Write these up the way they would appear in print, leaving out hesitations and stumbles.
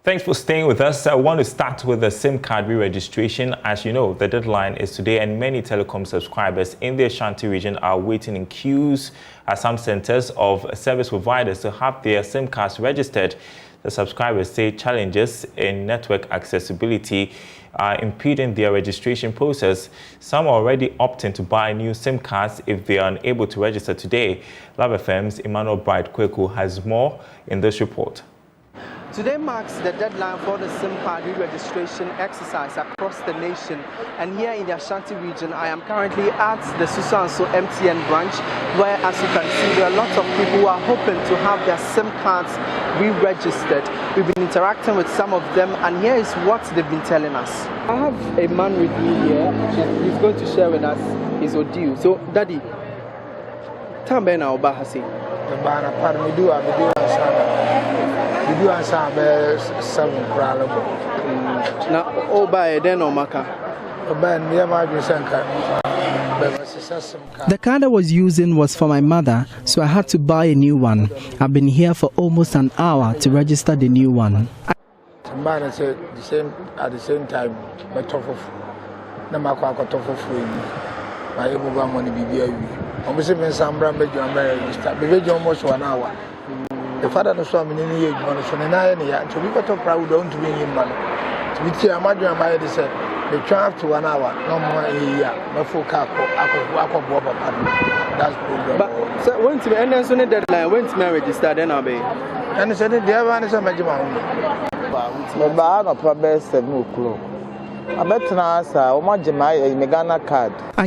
Thanks for staying with us. I want to start with the SIM card re-registration. As you know, the deadline is today and many telecom subscribers in the Ashanti region are waiting in queues at some centers of service providers to have their SIM cards registered. The subscribers say challenges in network accessibility are impeding their registration process. Some are already opting to buy new SIM cards if they are unable to register today. Love FM's Emmanuel Kwawu has more in this report. Today marks the deadline for the SIM card re-registration exercise across the nation. And here in the Ashanti region, I am currently at the Susanso MTN branch, where, as you can see, there are lots of people who are hoping to have their SIM cards re-registered. We've been interacting with some of them, and here is what they've been telling us. I have a man with me here. He's going to share with us his ordeal. So, Daddy, tell me now about Hasi. You do answer 7 crowd. Now, oh, by then, or Maka. The card I was using was for my mother, so I had to buy a new one. I've been here for almost an hour to register the new one. At the same time, my top of the Makaka top of my able money be I'm receiving some brand register. Be almost 1 hour. The father no so many years so na ya to be better proud don't to win him man to be here imagine my they said they drive to 1 hour no more a year no full car akọ that's problem. But so when to end so deadline when to register then I'll be and so the one is a major ba no problem 7 o'clock. I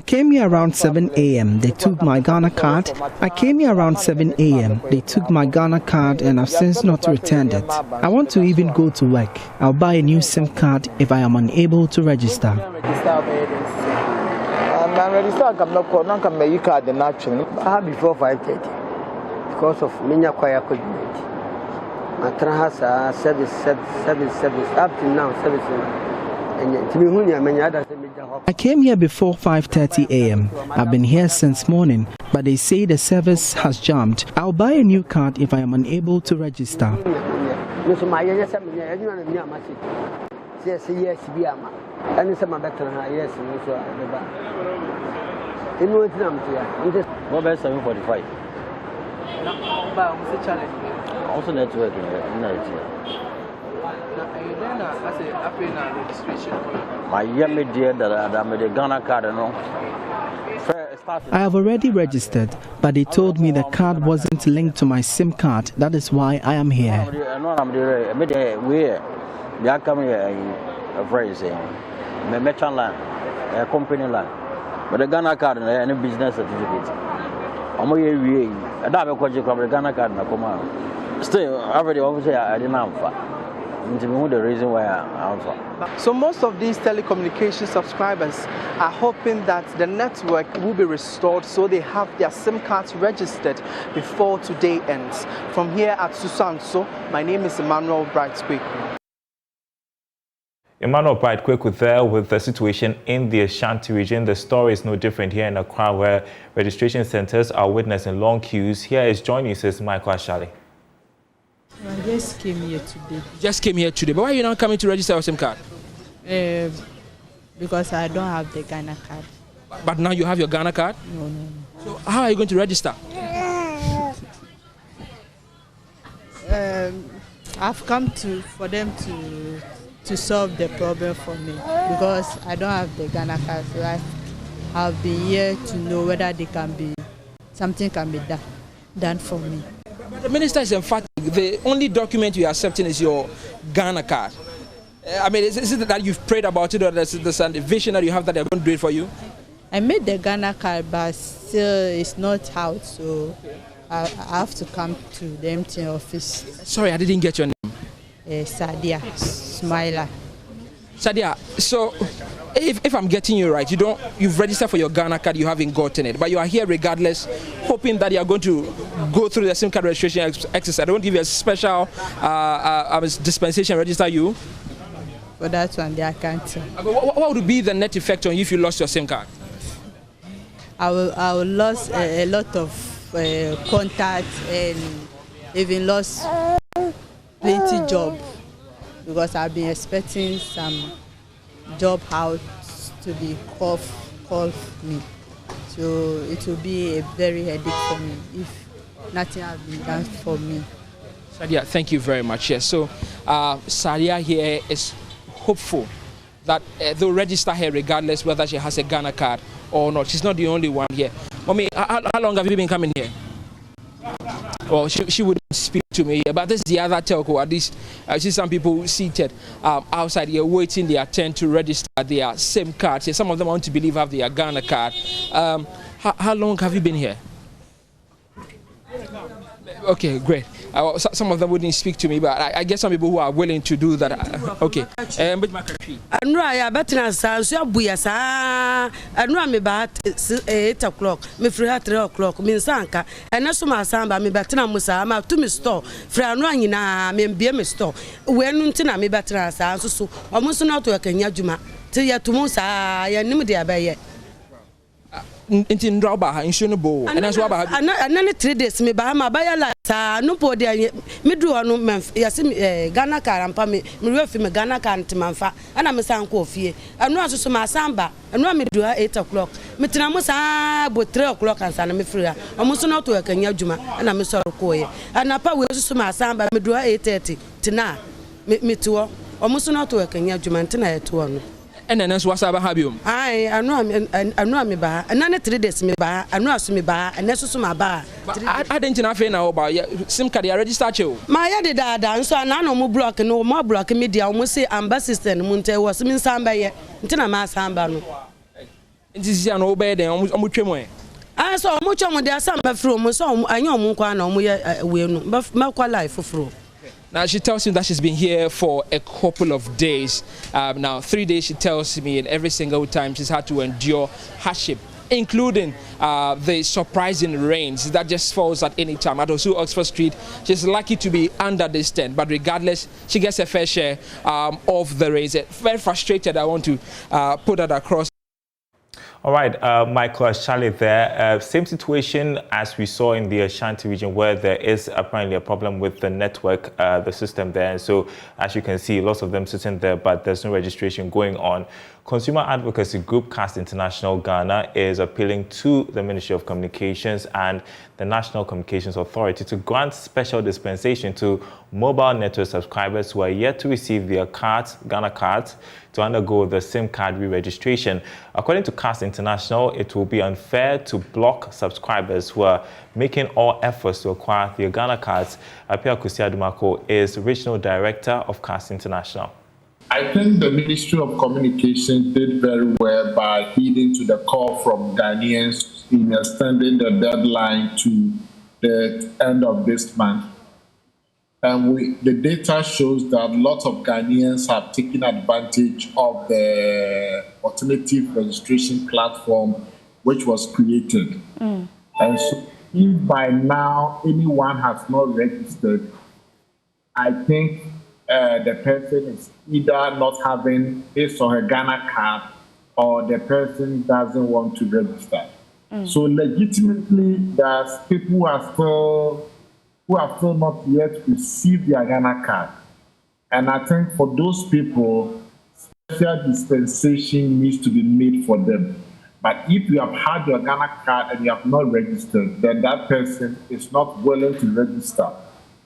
came here around 7 a.m. They took my Ghana card. I came here around 7 a.m. They took my Ghana card and I've since not returned it. I want to even go to work. I'll buy a new SIM card if I am unable to register. Before 5:30 because of Minya Kwaya community. My trans service up to now service. I came here before 5:30 a.m. I've been here since morning, but they say the service has jammed. I'll buy a new card if I am unable to register. Also network in I have already registered, but they told me the card wasn't linked to my SIM card. That is why I am here. They are coming a phrase, a merchant land, a company land, but the Ghana card and any business certificate. I'm here, I don't have a Ghana card. Still, I already say I didn't have. The reason why I'm So most of these telecommunication subscribers are hoping that the network will be restored so they have their SIM cards registered before today ends. From here at Susanso, my name is Emmanuel Kwawu. Emmanuel Kwawu there with the situation in the Ashanti region. The story is no different here in Accra, where registration centers are witnessing long queues. Here is JoyNews' Michael Ashali. I just came here today. Just came here today. But why are you not coming to register your SIM card? Because I don't have the Ghana card. But now you have your Ghana card? No. So how are you going to register? I've come for them to solve the problem for me because I don't have the Ghana card. So I've been here to know whether something can be done for me. But the minister is emphatic. The only document you're accepting is your Ghana card. I mean, is it that you've prayed about it, or there's a vision that you have that they're going to do it for you? I made the Ghana card, but still it's not out, so I have to come to the MTN office. Sorry, I didn't get your name. Sadia Smiler. Sadia, so if I'm getting you right, you've registered for your Ghana card, you haven't gotten it, but you are here regardless, hoping that you are going to go through the SIM card registration exercise. I don't give you a special dispensation, register you. For that one, I can't tell. What would be the net effect on you if you lost your SIM card? I will lose a lot of contacts and even lost plenty job because I've been expecting some job out to be called me. So it will be a very headache for me if nothing has been done for me. Sadia, thank you very much. Yes, so Sadia here is hopeful that they'll register her regardless whether she has a Ghana card or not. She's not the only one here. Mommy, how long have you been coming here? Well, she wouldn't speak to me, but this is the other telco. At least I see some people seated outside here waiting their turn to register their SIM cards. Yeah, some of them, I want to believe, have their Ghana card. How long have you been here? Okay, great. Some of them wouldn't speak to me, but I guess some people who are willing to do that. Okay. I better say, so buya me bat 8 o'clock. Me free at 3 o'clock. Me sanka. And that's my samba. Me better musa. Ma to me store. Free anwa na me be me store. When untina me better say so. Almost not to a Kenya Juma. Till ya to musa ya nimu dia baye. Inti ndroba inshunable and that's why another 3 days me ba ma ba ya la sa no po dia me du onu ya se Ghana car ampa me refi me Ghana car ntimanfa ana me san ko fie anu asoso ma samba anu me du 8 o'clock me tina mo sa bo 3 o'clock ansa na me free omo so no to akanya adwuma ana me so ko ye ana pa we asoso ma samba me du 8:30 tina me to omo so no to akanya adwuma ntina ye to no. And then what's about habium? I know me ba. Another 3 days me ba. I know asu me ba. And nesu so ma ba. I didn't know now about SIM card register you. My ya did that. So na no mo block no more block media. We say ambassador munte was min samba ye. Ntina ma samba no. This is an obey then omu twemo e. Ah so omu twemo dey samba fro mo so anya omu kwa na omu ye we no. Ma kwa life fro. Now she tells me that she's been here for a couple of days. Now 3 days she tells me, and every single time she's had to endure hardship, including the surprising rains that just falls at any time. At Osu Oxford Street, she's lucky to be under this tent, but regardless, she gets a fair share of the rains. Very frustrated, I want to put that across. All right, Michael, Charlie there. Same situation as we saw in the Ashanti region where there is apparently a problem with the network, the system there. And so, as you can see, lots of them sitting there, but there's no registration going on. Consumer advocacy group CAST International Ghana is appealing to the Ministry of Communications and the National Communications Authority to grant special dispensation to mobile network subscribers who are yet to receive their cards, Ghana cards, to undergo the SIM card re-registration. According to CAST International, it will be unfair to block subscribers who are making all efforts to acquire their Ghana cards. Apia Kusiadumako is Regional Director of CAST International. I think the Ministry of Communications did very well by heeding to the call from Ghanaians in extending the deadline to the end of this month. And the data shows that lots of Ghanaians have taken advantage of the alternative registration platform which was created. And so if by now anyone has not registered, I think the person is either not having his or her Ghana card or the person doesn't want to register. So legitimately, there's people who have still not yet received their Ghana card. And I think for those people, special dispensation needs to be made for them. But if you have had your Ghana card and you have not registered, then that person is not willing to register.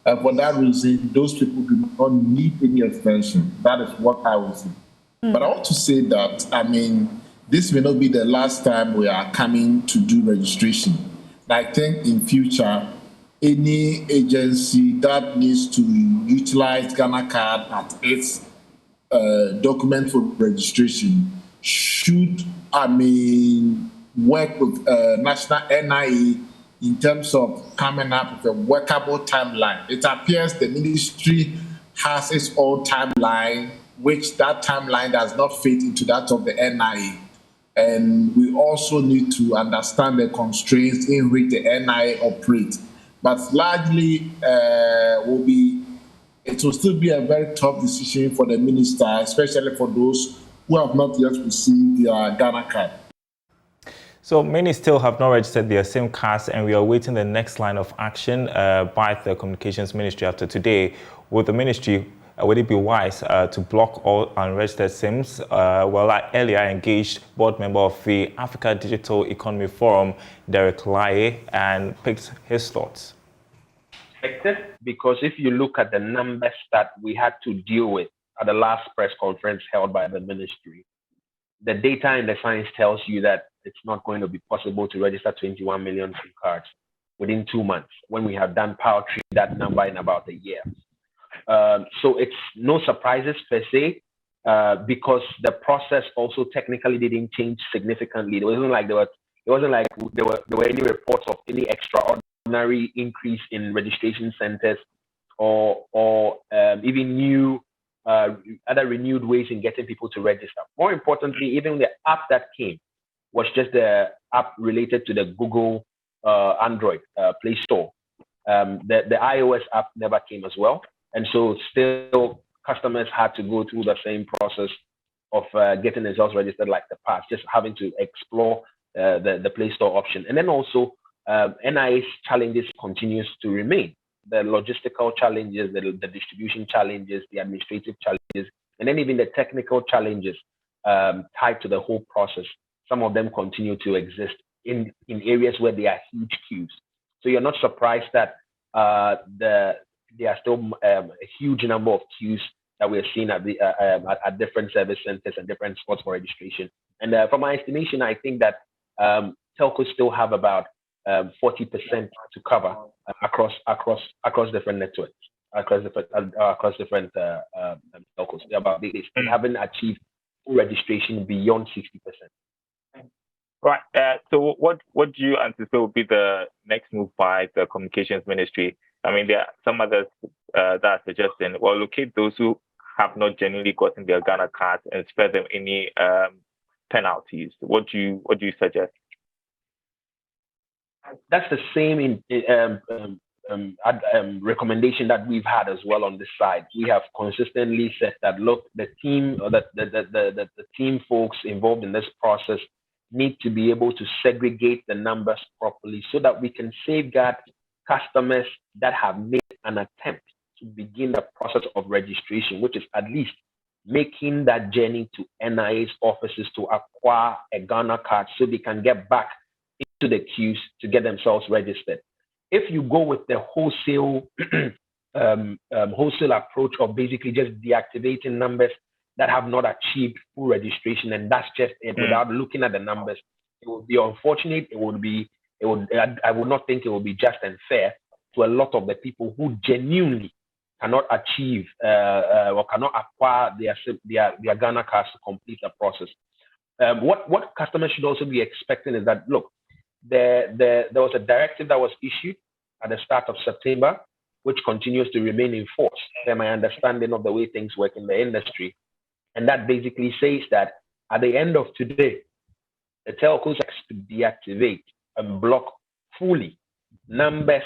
And for that reason, those people do not need any extension. That is what I would say. But I want to say that, I mean, this may not be the last time we are coming to do registration. I think in future, any agency that needs to utilize Ghana card at its document for registration should, I mean, work with National NIA in terms of coming up with a workable timeline. It appears the ministry has its own timeline, which that timeline does not fit into that of the NIA. And we also need to understand the constraints in which the NIA operates. But largely, it will still be a very tough decision for the minister, especially for those who have not yet received their Ghana card. So many still have not registered their SIM cards, and we are waiting the next line of action by the Communications Ministry after today, with the ministry would it be wise to block all unregistered SIMs? Well, I earlier engaged board member of the Africa Digital Economy Forum, Daryl, and picked his thoughts. Because if you look at the numbers that we had to deal with at the last press conference held by the ministry, the data and the science tells you that it's not going to be possible to register 21 million SIM cards within 2 months when we have done paltry that number in about a year. So it's no surprises per se, because the process also technically didn't change significantly. It wasn't like there were any reports of any extraordinary increase in registration centers or even new other renewed ways in getting people to register. More importantly, even the app that came was just the app related to the Google Android Play Store. The iOS app never came as well. And so still customers had to go through the same process of getting themselves registered like the past, just having to explore the Play Store option. And then also NIA's challenges continues to remain. The logistical challenges, the distribution challenges, the administrative challenges, and then even the technical challenges tied to the whole process. Some of them continue to exist in areas where there are huge queues. So you're not surprised that there are still a huge number of queues that we're seeing at different service centers and different spots for registration. And from my estimation, I think that telcos still have about 40% to cover across different networks, across different telcos. They haven't achieved full registration beyond 60%. Right. So what do you anticipate will be the next move by the Communications Ministry? I mean, there are some others that are suggesting, well, locate those who have not genuinely gotten their Ghana cards and spare them any penalties. What do you suggest? That's the same recommendation that we've had as well on this side. We have consistently said that, look, the team or the team folks involved in this process need to be able to segregate the numbers properly so that we can safeguard customers that have made an attempt to begin the process of registration, which is at least making that journey to NIA's offices to acquire a Ghana card so they can get back into the queues to get themselves registered. If you go with the wholesale approach of basically just deactivating numbers that have not achieved full registration, and that's just it, without looking at the numbers, it would be unfortunate. I would not think it would be just and fair to a lot of the people who genuinely cannot achieve or cannot acquire their Ghana cards to complete the process. What customers should also be expecting is that, look, there was a directive that was issued at the start of September, which continues to remain in force. That's my understanding of the way things work in the industry. And that basically says that at the end of today, the telcos have to deactivate and block fully numbers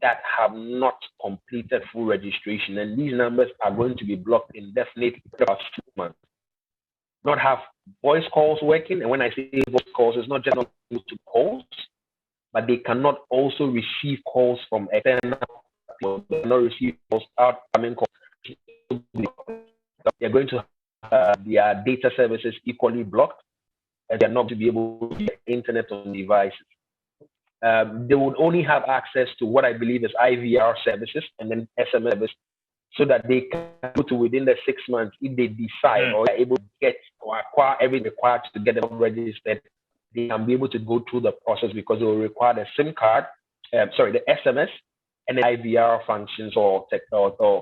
that have not completed full registration. And these numbers are going to be blocked indefinitely for about 2 months. Not have voice calls working. And when I say voice calls, it's not just not to calls, but they cannot also receive calls from external people. They cannot receive calls, outcoming calls. They're going to have their data services equally blocked, and they're not to be able to get internet on devices. They would only have access to what I believe is IVR services and then SMS services, so that they can go to within the 6 months, if they decide or are able to get or acquire everything required to get them registered, they can be able to go through the process, because it will require the SIM card, the SMS and the IVR functions or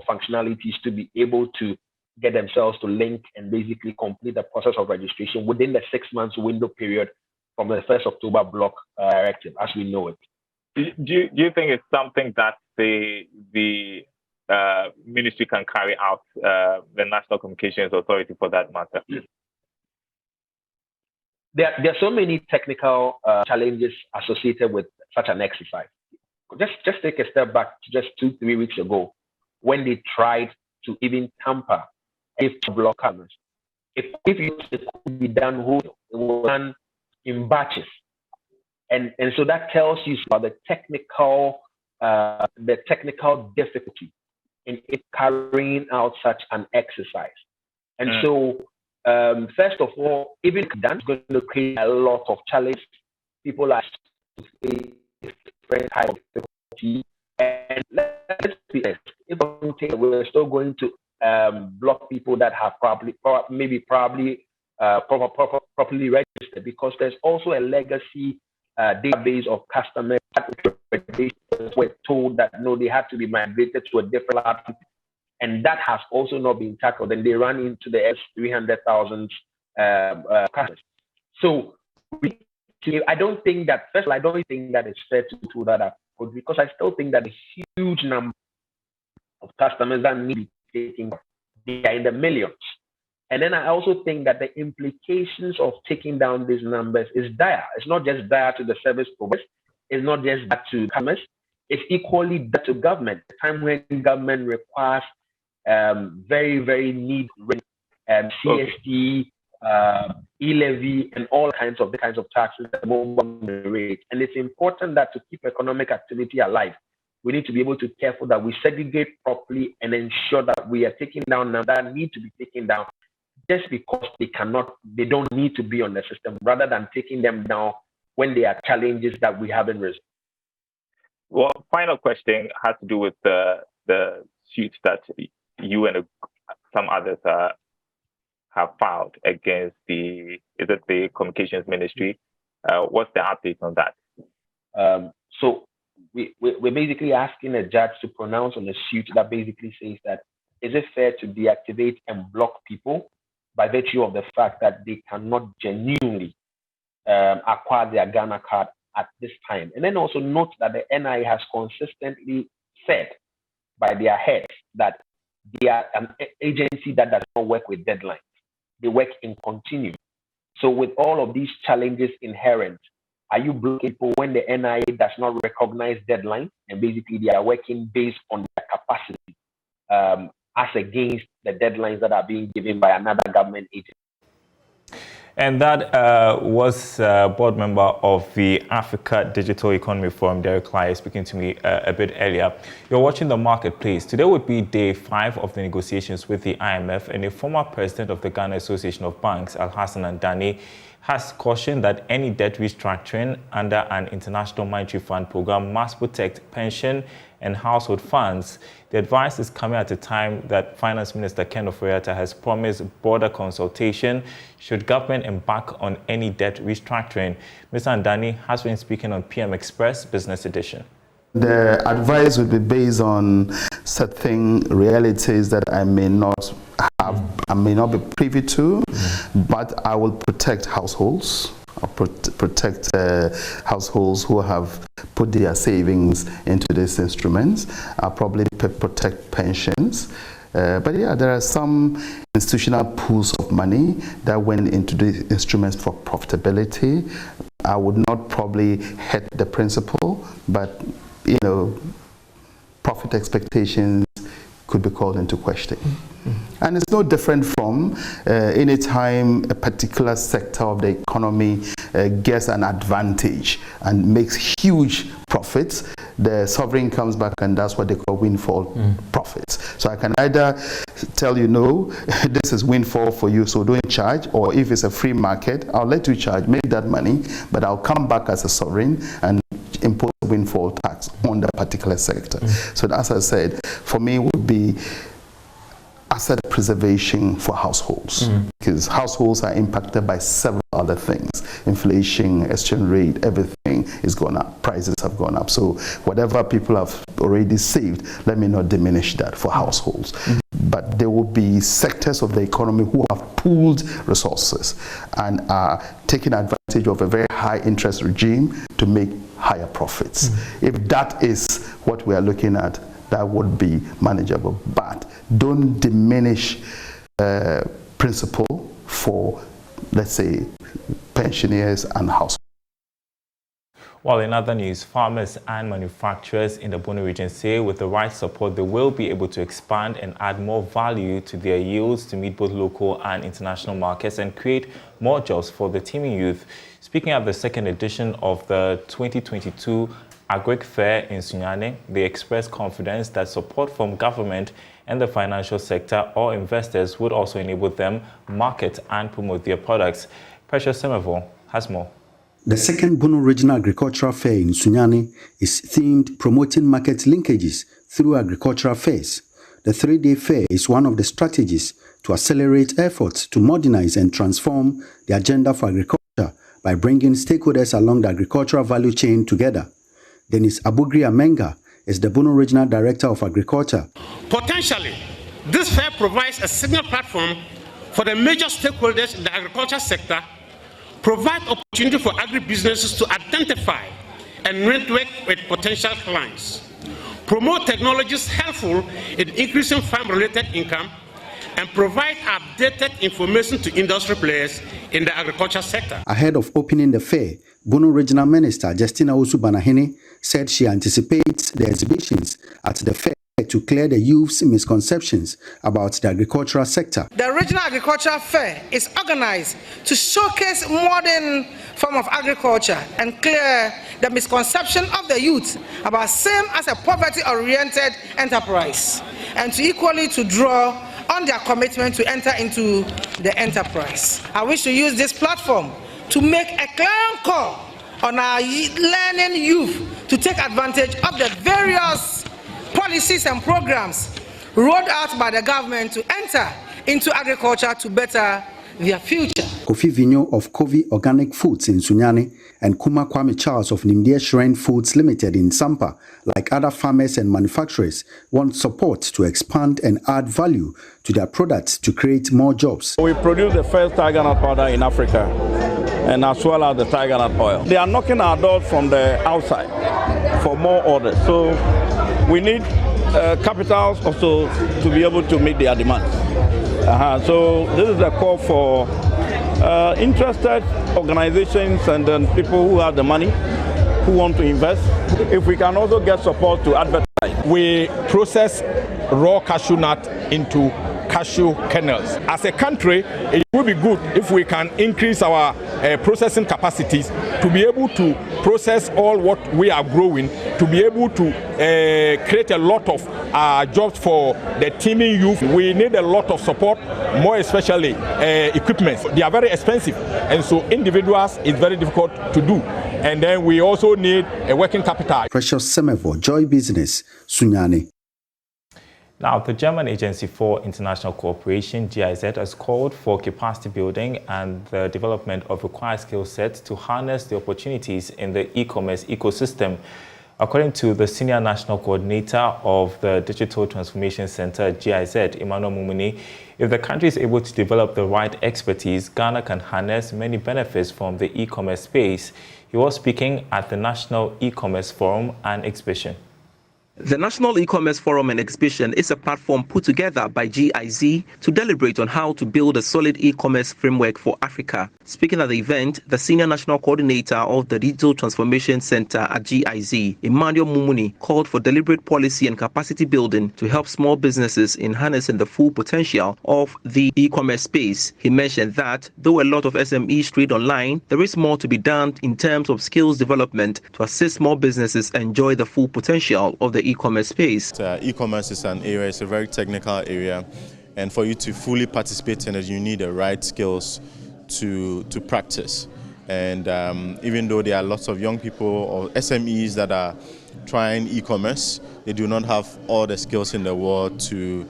functionalities to be able to get themselves to link and basically complete the process of registration within the 6 months window period from the 1st October block directive, as we know it. Do you think it's something that the ministry can carry out, the National Communications Authority for that matter? There are so many technical challenges associated with such an exercise. Just take a step back to just 2-3 weeks ago, when they tried to even tamper with block cameras. If it could be done, it was done in batches, and so that tells you about the technical difficulty in it carrying out such an exercise. And so, first of all, even that's going to create a lot of challenges. People are facing different types of difficulty. And let's be honest, if we're still going to block people that have properly registered, because there's also a legacy database of customers that were told that no, they had to be migrated to a different lab, and that has also not been tackled, and they run into the 300,000 customers. So I don't think that, first of all, I don't think that it's fair to do that, because I still think that a huge number of customers that need to be taken, they are in the millions. And then I also think that the implications of taking down these numbers is dire. It's not just dire to the service providers. It's not just dire to customers. It's equally dire to government. The time when government requires very, very need CST, e-levy, and all kinds of taxes at the moment rate. And it's important that to keep economic activity alive, we need to be able to be careful that we segregate properly and ensure that we are taking down numbers that need to be taken down just because they don't need to be on the system, rather than taking them down when there are challenges that we haven't resolved. Well, final question has to do with the suit that you and some others have filed against the Communications Ministry. What's the update on that? So we're basically asking a judge to pronounce on a suit that basically says that, is it fair to deactivate and block people by virtue of the fact that they cannot genuinely acquire their Ghana card at this time? And then also note that the NIA has consistently said by their heads that they are an agency that does not work with deadlines. They work in continuum. So with all of these challenges inherent, are you blocking people when the NIA does not recognize deadlines, and basically they are working based on their capacity as against the deadlines that are being given by another government agency? And that was board member of the Africa Digital Economy Forum, Daryl, speaking to me a bit earlier. You're watching The Marketplace. Today would be day 5 of the negotiations with the IMF, and the former president of the Ghana Association of Banks, Alhassan Andani, has cautioned that any debt restructuring under an International Monetary Fund program must protect pension and household funds. The advice is coming at a time that Finance Minister Ken Ofori-Atta has promised broader consultation should government embark on any debt restructuring. Mr. Andani has been speaking on PM Express Business Edition. The advice would be based on certain realities that I may not be privy to, but I will protect households. I'll protect households who have put their savings into these instruments. I'll probably protect pensions. But yeah, there are some institutional pools of money that went into the instruments for profitability. I would not probably hit the principle, but you know, profit expectations could be called into question. And it's no different from any time a particular sector of the economy gets an advantage and makes huge profits, the sovereign comes back and that's what they call windfall profits. So I can either tell you, no, this is windfall for you, so don't charge, or if it's a free market, I'll let you charge, make that money, but I'll come back as a sovereign and impose a windfall tax on that particular sector. So as I said, for me would be asset preservation for households, because households are impacted by several other things. Inflation, exchange rate, everything is gone up. Prices have gone up. So whatever people have already saved, let me not diminish that for households. But there will be sectors of the economy who have pooled resources and are taking advantage of a very high interest regime to make higher profits. If that is what we are looking at, that would be manageable, but don't diminish principle for, let's say, pensioners and households. While in other news, farmers and manufacturers in the Bono region say with the right support, they will be able to expand and add more value to their yields to meet both local and international markets and create more jobs for the teeming youth. Speaking at the second edition of the 2022 Agric Fair in Sunyani, they expressed confidence that support from government and the financial sector or investors would also enable them market and promote their products. Precious Semevo has more. The second Bono Regional Agricultural Fair in Sunyani is themed promoting market linkages through agricultural fairs. The 3-day fair is one of the strategies to accelerate efforts to modernize and transform the agenda for agriculture by bringing stakeholders along the agricultural value chain together. Dennis Abugri Amenga is the Bono Regional Director of Agriculture. Potentially, this fair provides a signal platform for the major stakeholders in the agriculture sector, provide opportunity for agribusinesses to identify and network with potential clients, promote technologies helpful in increasing farm-related income, and provide updated information to industry players in the agriculture sector. Ahead of opening the fair, Bono Regional Minister Justina Osu-Banahene said she anticipates the exhibitions at the fair to clear the youth's misconceptions about the agricultural sector. The Regional Agricultural Fair is organized to showcase modern form of agriculture and clear the misconception of the youth about same as a poverty-oriented enterprise, and to equally to draw on their commitment to enter into the enterprise. I wish to use this platform to make a clear call on our learning youth to take advantage of the various policies and programs rolled out by the government to enter into agriculture to better their future. Kofi Vinyo of Kovi Organic Foods in Sunyani and Kuma Kwame Charles of Nimdie Shrine Foods Limited in Sampa, like other farmers and manufacturers, want support to expand and add value to their products to create more jobs. We produce the first tiger nut powder in Africa, and as well as the tiger nut oil. They are knocking our doors from the outside for more orders. So we need capitals also to be able to meet their demands. So this is a call for interested organizations and then people who have the money, who want to invest. If we can also get support to advertise. We process raw cashew nut into cashew kernels. As a country, it would be good if we can increase our processing capacities to be able to process all what we are growing, to be able to create a lot of jobs for the teeming youth. We need a lot of support, more especially equipment. They are very expensive, and so individuals is very difficult to do. And then we also need a working capital. Precious Semevo, Joy Business, Sunyani. Now, the German Agency for International Cooperation, GIZ, has called for capacity building and the development of required skill sets to harness the opportunities in the e-commerce ecosystem. According to the Senior National Coordinator of the Digital Transformation Center, GIZ, Emmanuel Mumuni, if the country is able to develop the right expertise, Ghana can harness many benefits from the e-commerce space. He was speaking at the National E-Commerce Forum and Exhibition. The National E-Commerce Forum and Exhibition is a platform put together by GIZ to deliberate on how to build a solid e-commerce framework for Africa. Speaking at the event, the Senior National Coordinator of the Digital Transformation Center at GIZ, Emmanuel Mumuni, called for deliberate policy and capacity building to help small businesses in harnessing the full potential of the e-commerce space. He mentioned that, though a lot of SMEs trade online, there is more to be done in terms of skills development to assist small businesses enjoy the full potential of the e-commerce space. E-commerce is an area, it's a very technical area, and for you to fully participate in it, you need the right skills to practice. And even though there are lots of young people or SMEs that are trying e-commerce, they do not have all the skills in the world to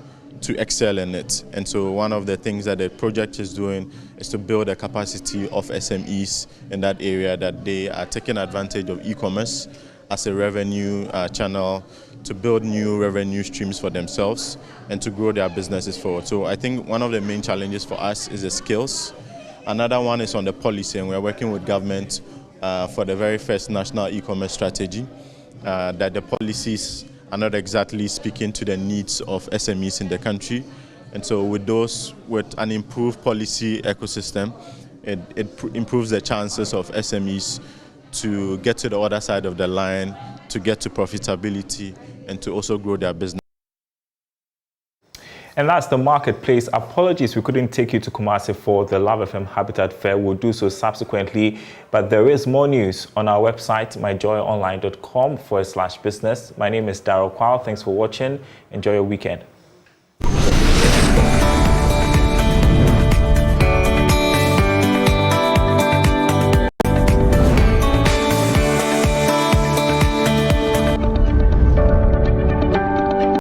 excel in it. And so one of the things that the project is doing is to build a capacity of SMEs in that area, that they are taking advantage of e-commerce as a revenue channel to build new revenue streams for themselves and to grow their businesses forward. So I think one of the main challenges for us is the skills. Another one is on the policy, and we're working with government for the very first national e-commerce strategy, that the policies are not exactly speaking to the needs of SMEs in the country. And so with an improved policy ecosystem, it improves the chances of SMEs to get to the other side of the line, to get to profitability, and to also grow their business. And that's the marketplace. Apologies, we couldn't take you to Kumasi for the Love FM Habitat Fair. We'll do so subsequently. But there is more news on our website, myjoyonline.com/business. My name is Daryl. Thanks for watching. Enjoy your weekend.